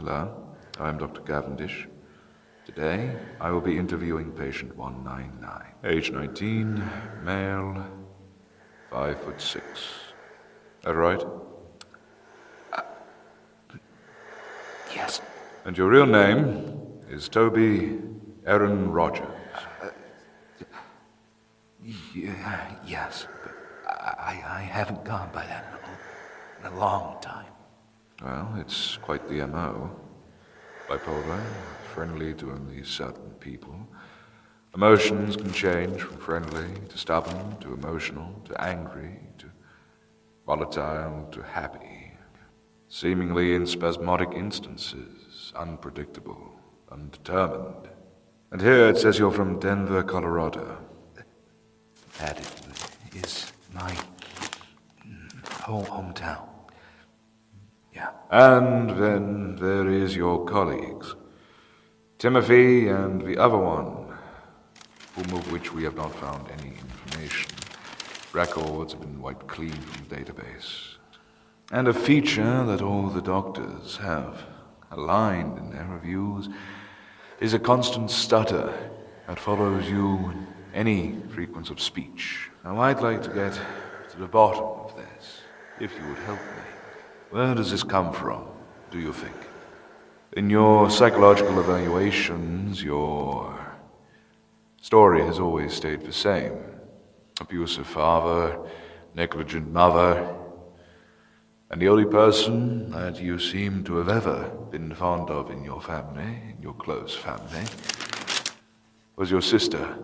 Hello, I'm Dr. Cavendish. Today, I will be interviewing patient 199. Age 19, male, 5'6". That right? Yes. And your real name is Toby Aaron Rogers. Yes, but I haven't gone by that in a long time. Well, it's quite the MO. Bipolar, friendly to only certain people. Emotions can change from friendly to stubborn to emotional to angry to volatile to happy. Seemingly in spasmodic instances, unpredictable, undetermined. And here it says you're from Denver, Colorado. That is my hometown. Yeah. And then there is your colleagues, Timothy and the other one, whom of which we have not found any information. Records have been wiped clean from the database. And a feature that all the doctors have aligned in their reviews is a constant stutter that follows you in any frequency of speech. Now, I'd like to get to the bottom of this, if you would help me. Where does this come from, do you think? In your psychological evaluations, your story has always stayed the same. Abusive father, negligent mother, and the only person that you seem to have ever been fond of in your family, in your close family, was your sister,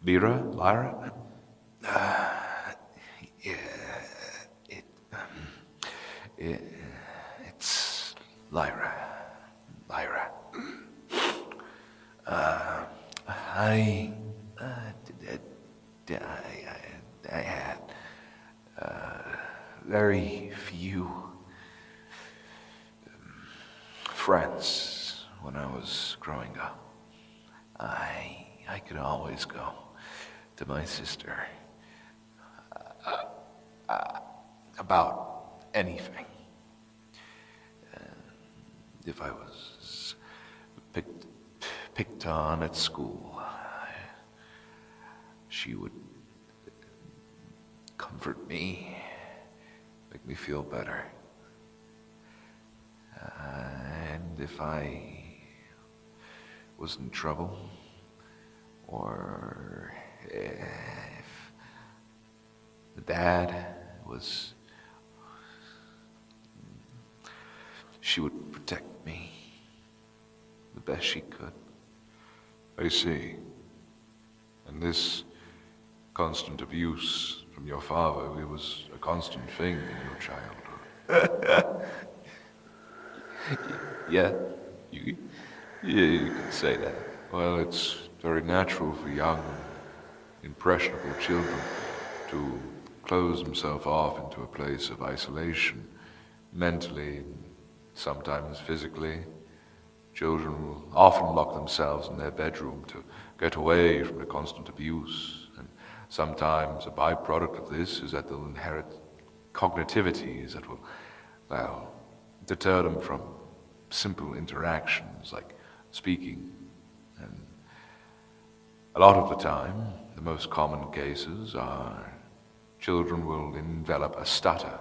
Lyra? It's Lyra. I had very few friends when I was growing up. I could always go to my sister about anything. If I was picked on at school, she would comfort me, make me feel better. And if I was in trouble, or if the dad was, she would protect me the best she could. I see. And this constant abuse from your father, it was a constant thing in your childhood. Yeah, you could say that. Well, it's very natural for young, impressionable children to close themselves off into a place of isolation, mentally, sometimes physically. Children will often lock themselves in their bedroom to get away from the constant abuse, and sometimes a byproduct of this is that they'll inherit cognitivities that will, well, deter them from simple interactions like speaking. And a lot of the time, the most common cases are children will envelop a stutter,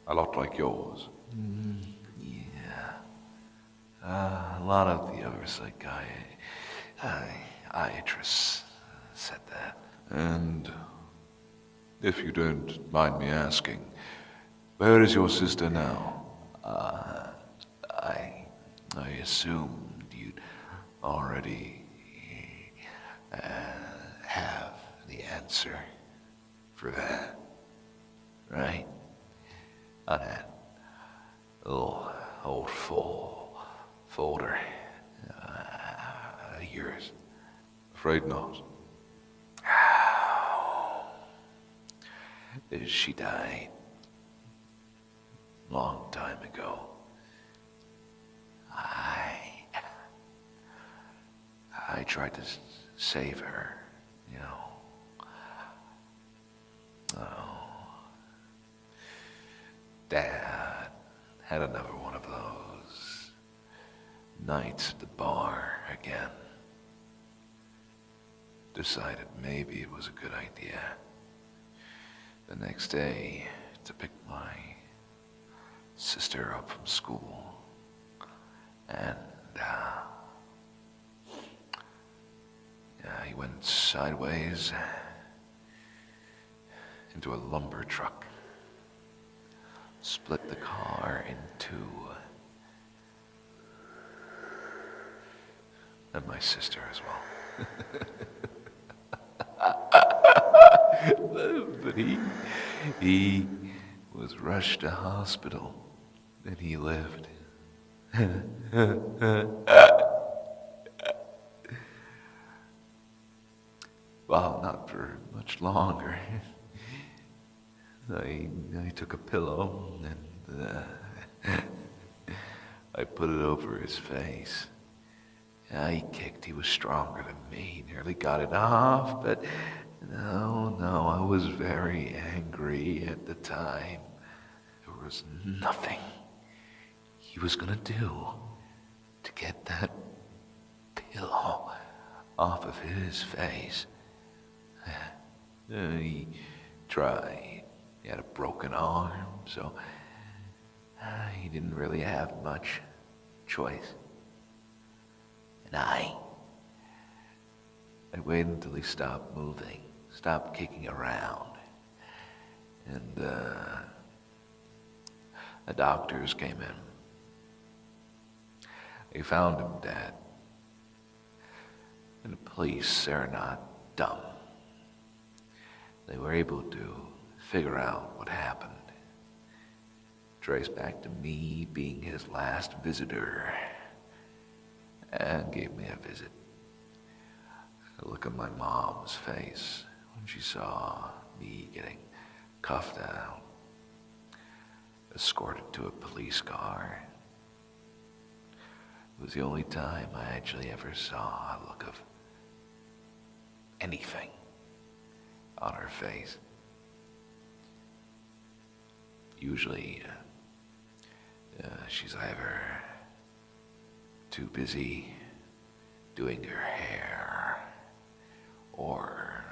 a lot like yours. A lot of the other psychiatrists said that. And if you don't mind me asking, where is your sister now? I assumed you'd already have the answer for that, right? On that little old folder yours. Afraid not. She died long time ago. I tried to save her, you know. Oh, Dad had another one of those. nights at the bar again. Decided maybe it was a good idea the next day to pick my sister up from school. And he went sideways into a lumber truck, split the car in two, and my sister as well. But he was rushed to hospital, and he lived. Well, not for much longer. I took a pillow and I put it over his face. He kicked. He was stronger than me. He nearly got it off, but no, I was very angry at the time. There was nothing he was gonna do to get that pillow off of his face. He tried. He had a broken arm, so he didn't really have much choice. And I waited until he stopped moving, stopped kicking around. And the doctors came in. They found him dead. And the police, they're not dumb. They were able to figure out what happened. Trace back to me being his last visitor, and gave me a visit. A look at my mom's face when she saw me getting cuffed out, escorted to a police car. It was the only time I actually ever saw a look of anything on her face. Usually, she's either too busy doing her hair or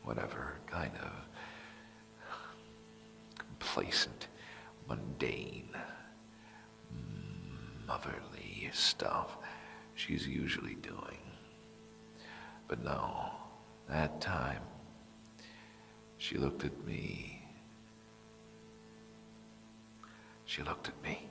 whatever kind of complacent, mundane, motherly stuff she's usually doing. But no, that time, she looked at me. She looked at me.